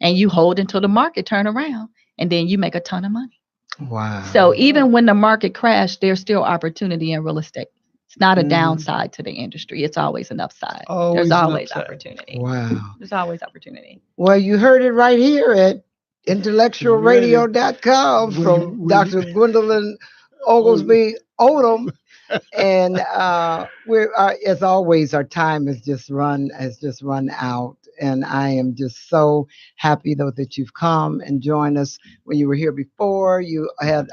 And you hold until the market turn around. And then you make a ton of money. Wow. So even when the market crashed, there's still opportunity in real estate. It's not a Mhm. downside to the industry. It's always an upside. Always There's an always upside. opportunity. Wow. There's always opportunity. Well, you heard it right here at IntellectualRadio.com from Dr. Gwendolyn Oglesby Odom. And we're as always, our time has just run out, and I am just so happy though that you've come and joined us. When you were here before, you had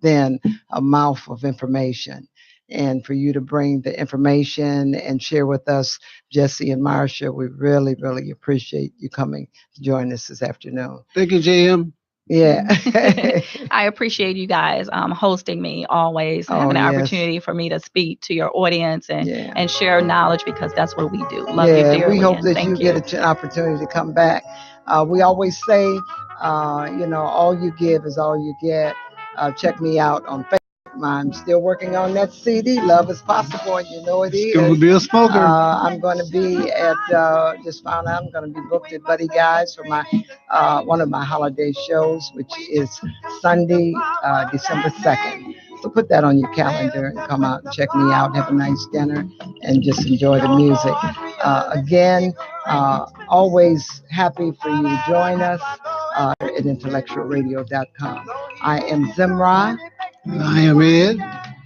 then a mouth of information, and for you to bring the information and share with us, Jesse and Marcia, we really, really appreciate you coming to join us this afternoon. Thank you, JM. Yeah. I appreciate you guys hosting me always, having the opportunity for me to speak to your audience and share knowledge because that's what we do. Love you dearly. We hope and that thank you get an opportunity to come back. We always say, all you give is all you get. Check me out on Facebook. I'm still working on that CD, Love is Possible, and you know it is. It's going to be a smoker. I'm going to be at, just found out I'm going to be booked at Buddy Guys for my one of my holiday shows, which is Sunday, December 2nd. So put that on your calendar and come out and check me out, have a nice dinner, and just enjoy the music. Again, always happy for you to join us at IntellectualRadio.com. I am Zemrah. I am Ed,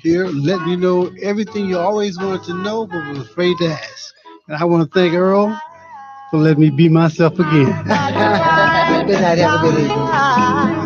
here letting you know everything you always wanted to know but was afraid to ask. And I want to thank Earl for letting me be myself again. Good night. Have a good evening.